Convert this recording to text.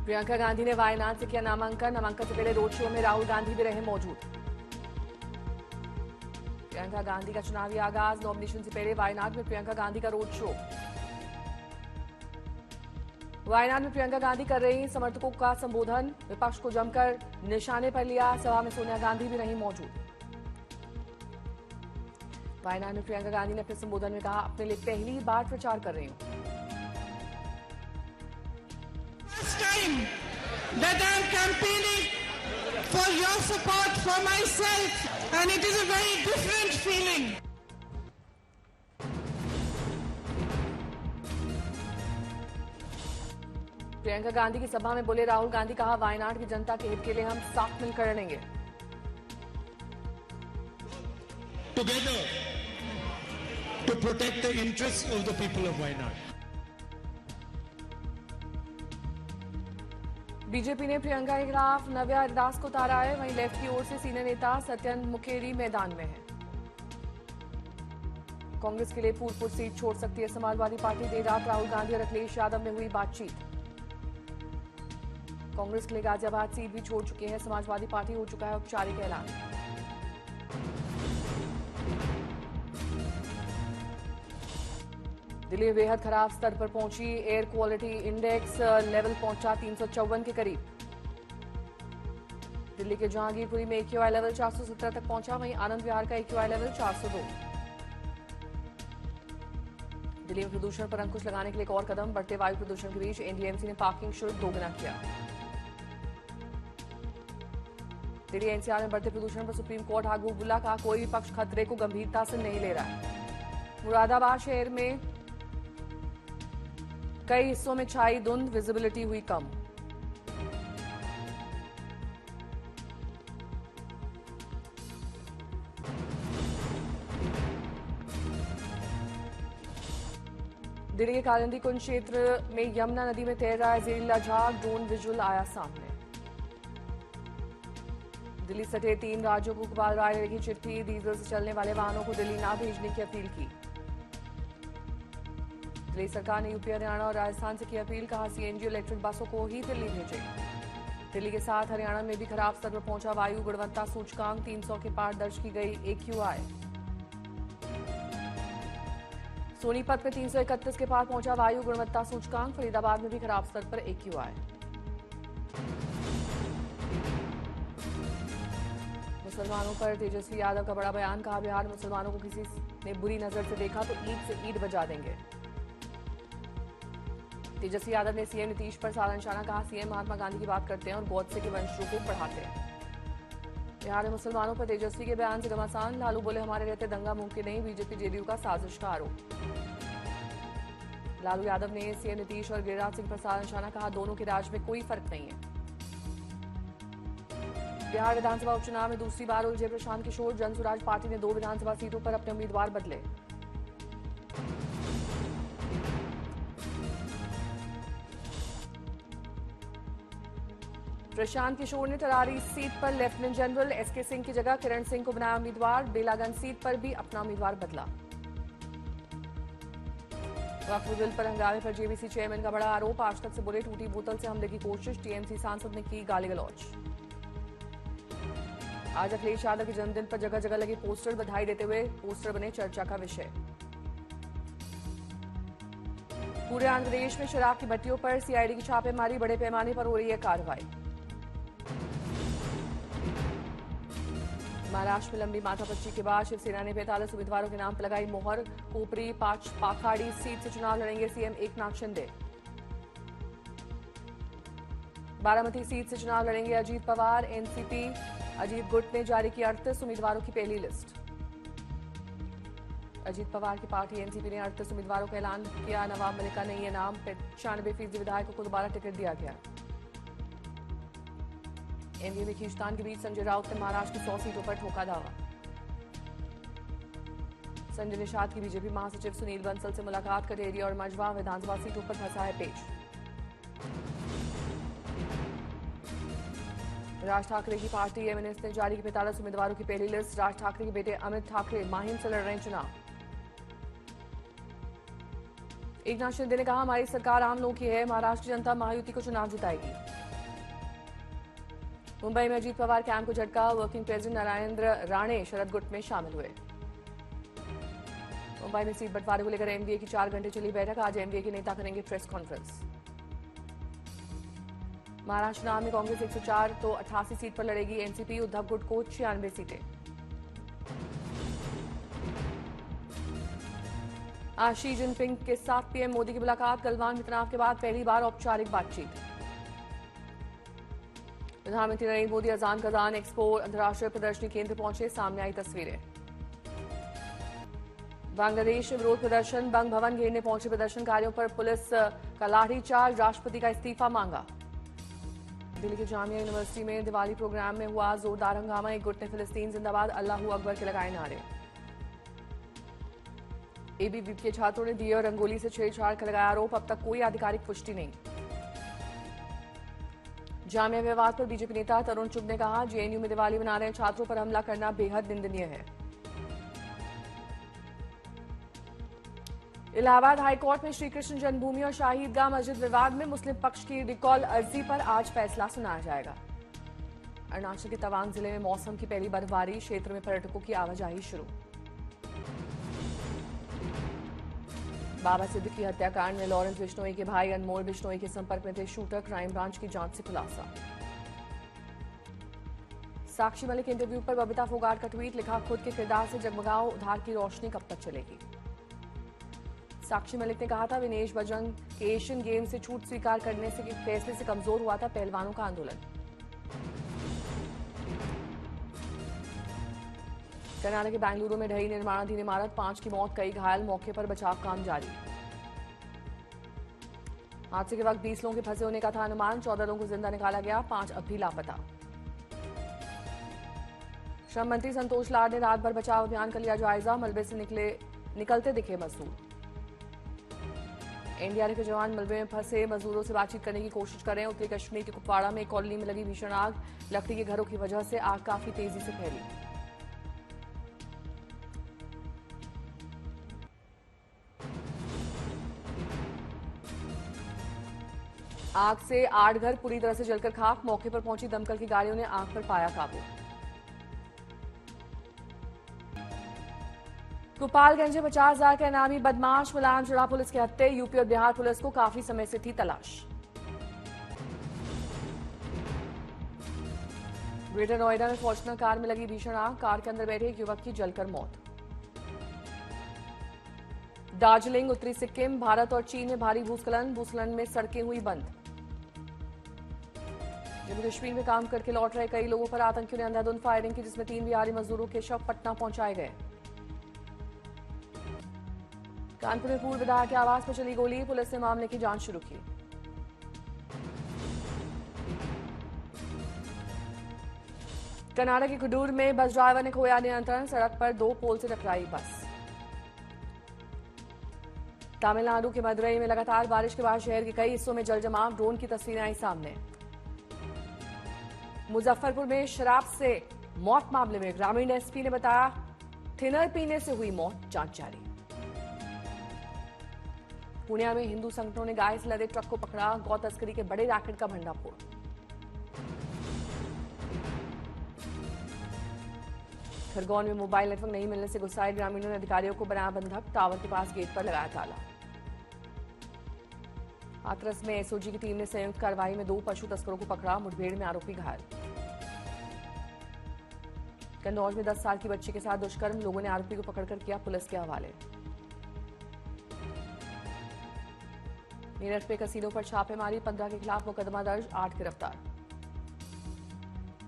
प्रियंका गांधी ने वायनाड से किया नामांकन से पहले रोड शो में राहुल गांधी भी रहे मौजूद। प्रियंका गांधी का चुनावी आगाज, नॉमिनेशन से पहले वायनाड में प्रियंका गांधी का रोड शो। वायनाड में प्रियंका गांधी कर रही समर्थकों का संबोधन, विपक्ष को जमकर निशाने पर लिया। सभा में सोनिया गांधी भी रही मौजूद। वायनाड में प्रियंका गांधी ने अपने संबोधन में कहा, अपने लिए पहली बार प्रचार कर रही हूं। That I am campaigning for your support for myself, and it is a very different feeling. Priyanka Gandhi की सभा में बोले राहुल गांधी, कहा वायनाड की जनता के हित के लिए हम साथ मिलकर लड़ेंगे। Together to protect the interests of the people of Wayanad. BJP ने प्रियंका के खिलाफ नव्या हरिदास को उतारा है। वहीं लेफ्ट की ओर से सीनियर नेता सत्यन मुखेरी मैदान में है। कांग्रेस के लिए फूलपुर सीट छोड़ सकती है समाजवादी पार्टी। देर रात राहुल गांधी और अखिलेश यादव में हुई बातचीत। कांग्रेस के लिए गाजियाबाद सीट भी छोड़ चुके हैं समाजवादी पार्टी। हो चुका है औपचारिक ऐलान। दिल्ली में बेहद खराब स्तर पर पहुंची। एयर क्वालिटी इंडेक्स लेवल पहुंचा 354 के करीब। दिल्ली के जहांगीरपुरी में AQI लेवल 417 तक पहुंचा। वहीं आनंद विहार का AQI लेवल 402। दिल्ली में प्रदूषण पर अंकुश लगाने के लिए एक और कदम। बढ़ते वायु प्रदूषण के बीच NDMC ने पार्किंग शुल्क दोगुना किया। दिल्ली NCR में बढ़ते प्रदूषण पर सुप्रीम कोर्ट आगू बुला, कहा कोई भी पक्ष खतरे को गंभीरता से नहीं ले रहा है। मुरादाबाद शहर में कई हिस्सों में छाई धुंध, विजिबिलिटी हुई कम। दिल्ली के कालिंदी कुंज क्षेत्र में यमुना नदी में तैर रहा है जहरीला झाग। ड्रोन विजुअल आया सामने। दिल्ली सटे 3 राज्यों को गोपाल राय ने लिखी चिट्ठी। डीजल से चलने वाले वाहनों को दिल्ली ना भेजने की अपील की। दिल्ली सरकार ने यूपी, हरियाणा और राजस्थान से की अपील, कहा CNG इलेक्ट्रिक बसों को ही दिल्ली भेजें। दिल्ली के साथ हरियाणा में भी खराब स्तर पर पहुंचा वायु गुणवत्ता सूचकांक। 300 के पार दर्ज की गई AQI। सोनीपत में 331 के पार पहुंचा वायु गुणवत्ता सूचकांक। फरीदाबाद में भी खराब स्तर पर AQI। मुसलमानों पर तेजस्वी यादव का बड़ा बयान, कहा बिहार में मुसलमानों को किसी ने बुरी नजर से देखा तो ईद से ईद बजा देंगे। तेजस्वी यादव ने CM नीतीश पर साधा निशाना, कहा CM महात्मा गांधी की बात करते हैं और गौडसे के वंशजों को पढ़ाते हैं। बिहार में मुसलमानों पर तेजस्वी के बयान से घमासान। लालू बोले हमारे रहते दंगा मुमकिन नहीं। बीजेपी JDU का साजिश का आरोप। लालू यादव ने CM नीतीश और गिरिराज सिंह पर साधा निशाना, कहा दोनों के राज में कोई फर्क नहीं है। बिहार विधानसभा उपचुनाव में दूसरी बार उलझे प्रशांत किशोर। जनसुराज पार्टी ने 2 विधानसभा सीटों पर अपने उम्मीदवार बदले। प्रशांत किशोर ने तरारी सीट पर लेफ्टिनेंट जनरल SK सिंह की जगह किरण सिंह को बनाया उम्मीदवार। बेलागंज सीट पर भी अपना उम्मीदवार बदला। वक्फ बिल पर हंगामे पर JVC चेयरमैन का बड़ा आरोप। आज तक से बोले टूटी बोतल से हमले की कोशिश। TMC सांसद ने की गाली गलौज। आज अखिलेश यादव के जन्मदिन पर जगह जगह लगे पोस्टर। बधाई देते हुए पोस्टर बने चर्चा का विषय। पूरे आंध्र प्रदेश में शराब की भट्टियों पर CID की छापेमारी। बड़े पैमाने पर हो रही है कार्रवाई। महाराष्ट्र में लंबी माथापच्ची के बाद शिवसेना ने 45 उम्मीदवारों के नाम पर लगाई मोहर। कोपरी पाखाड़ी सीट से चुनाव लड़ेंगे CM एकनाथ शिंदे। बारामती सीट से चुनाव लड़ेंगे अजीत पवार। NCP अजीत गुट ने जारी की 38 उम्मीदवारों की पहली लिस्ट। अजीत पवार की पार्टी NCP ने 38 उम्मीदवारों का ऐलान किया। नवाब मलिक का नहीं है नाम। 95% विधायकों को दोबारा टिकट दिया गया। एनडीए में खींचतान के बीच संजय राउत ने महाराष्ट्र की 100 सीटों पर ठोका दावा। संजय निषाद की बीजेपी महासचिव सुनील बंसल से मुलाकात। कटेरिया और मजवा विधानसभा सीटों पर फंसा है पेच। राज ठाकरे की पार्टी MNS ने जारी की 45 उम्मीदवारों की पहली लिस्ट। राज ठाकरे के बेटे अमित ठाकरे माहिम से लड़ रहे हैं चुनाव। एकनाथ शिंदे ने कहा हमारी सरकार आम लोगों की है। महाराष्ट्र जनता महायुति को चुनाव जिताएगी। मुंबई में अजीत पवार कैंप को झटका, वर्किंग प्रेसिडेंट नरेंद्र राणे शरद गुट में शामिल हुए। मुंबई में सीट बंटवारे को लेकर एमवीए की 4 घंटे चली बैठक, आज एमवीए के नेता करेंगे प्रेस कॉन्फ्रेंस। महाराष्ट्र चुनाव में कांग्रेस 104 तो 88 सीट पर लड़ेगी एनसीपी, उद्धव गुट को 96 सीटें। आज शी जिनपिंग के साथ पीएम मोदी की मुलाकात, गलवान में तनाव के बाद पहली बार औपचारिक बातचीत। प्रधानमंत्री नरेंद्र मोदी अजान कजान एक्सपो अंतर्राष्ट्रीय प्रदर्शनी केंद्र पहुंचे, सामने आई तस्वीरें। बांग्लादेश में विरोध प्रदर्शन, बंग भवन घेरने पहुंचे प्रदर्शनकारियों पर पुलिस का लाठीचार्ज, राष्ट्रपति का इस्तीफा मांगा। दिल्ली के जामिया यूनिवर्सिटी में दिवाली प्रोग्राम में हुआ जोरदार हंगामा, एक गुट ने फिलिस्तीन जिंदाबाद अल्लाहू अकबर के लगाए नारे। एबीवीपी के छात्रों ने दिए और रंगोली से छेड़छाड़ का लगाया आरोप, अब तक कोई आधिकारिक पुष्टि नहीं। जामिया विवाद पर बीजेपी नेता तरुण चुग ने कहा, जेएनयू में दिवाली मना रहे छात्रों पर हमला करना बेहद निंदनीय है। इलाहाबाद हाईकोर्ट में श्रीकृष्ण जन्मभूमि और शाही ईदगाह मस्जिद विवाद में मुस्लिम पक्ष की रिकॉल अर्जी पर आज फैसला सुनाया जाएगा। अरुणाचल के तवांग जिले में मौसम की पहली बर्फबारी, क्षेत्र में पर्यटकों की आवाजाही शुरू। बाबा सिद्दीकी की हत्याकांड में लॉरेंस बिश्नोई के भाई अनमोल बिश्नोई के संपर्क में थे शूटर, क्राइम ब्रांच की जांच से खुलासा। साक्षी मलिक इंटरव्यू पर बबीता फोगाट का ट्वीट, लिखा खुद के किरदार से जगमगाओ, उधार की रोशनी कब तक चलेगी। साक्षी मलिक ने कहा था, विनेश बजरंग के एशियन गेम्स से छूट स्वीकार करने से फैसले से कमजोर हुआ था पहलवानों का आंदोलन। कर्नाटक के बेंगलुरु में ढही निर्माणाधीन इमारत, 5 की मौत, कई घायल, मौके पर बचाव काम जारी। हादसे के वक्त 20 लोगों के फंसे होने का था अनुमान, 14 लोगों को जिंदा निकाला गया, 5 अब भी लापता। श्रम मंत्री संतोष लाड ने रात भर बचाव अभियान का लिया जायजा, मलबे से निकलते दिखे मजदूर। एनडीआरएफ के जवान मलबे में फंसे मजदूरों से बातचीत करने की कोशिश कर रहे हैं। उत्तरी कश्मीर के कुपवाड़ा में एक कॉलोनी में लगी भीषण आग, लकड़ी के घरों की वजह से आग काफी तेजी से फैली। आग से 8 घर पूरी तरह से जलकर खाक, मौके पर पहुंची दमकल की गाड़ियों ने आग पर पाया काबू। गोपालगंज में 50,000 के इनामी बदमाश मुलायम चढ़ा पुलिस के हत्थे, यूपी और बिहार पुलिस को काफी समय से थी तलाश। ग्रेटर नोएडा में फॉर्च्यूनर कार में लगी भीषण आग, कार के अंदर बैठे एक युवक की जलकर मौत। दार्जिलिंग, उत्तरी सिक्किम, भारत और चीन में भारी भूस्खलन में सड़कें हुई बंद। जम्मू कश्मीर में काम करके लौट रहे कई लोगों पर आतंकियों ने अंधाधुंध फायरिंग की, जिसमें 3 बिहारी मजदूरों के शव पटना पहुंचाए गए। कानपुर में पूर्व विधायक के आवास पर चली गोली, पुलिस ने मामले की जांच शुरू की। कर्नाटक के कुडूर में बस ड्राइवर ने खोया नियंत्रण, सड़क पर 2 पोल से टकराई बस। तमिलनाडु के मदुरई में लगातार बारिश के बाद शहर के कई हिस्सों में जल जमाव, ड्रोन की तस्वीरें आई सामने। मुजफ्फरपुर में शराब से मौत मामले में ग्रामीण एसपी ने बताया, थिनर पीने से हुई मौत, जांच जारी। पुणे में हिंदू संगठनों ने गाय से लदे ट्रक को पकड़ा, गौ तस्करी के बड़े रैकेट का भंडाफोड़। खरगोन में मोबाइल नेटवर्क नहीं मिलने से गुस्साए ग्रामीणों ने अधिकारियों को बनाया बंधक, टावर के पास गेट पर लगाया ताला। हाथरस में एसओजी की टीम ने संयुक्त कार्रवाई में 2 पशु तस्करों को पकड़ा, मुठभेड़ में आरोपी घायल। कन्नौज में 10 साल की बच्ची के साथ दुष्कर्म, लोगों ने आरोपी को पकड़कर किया पुलिस के हवाले। मेरठ में कसीनो पर छापेमारी, 15 के खिलाफ मुकदमा दर्ज, 8 गिरफ्तार।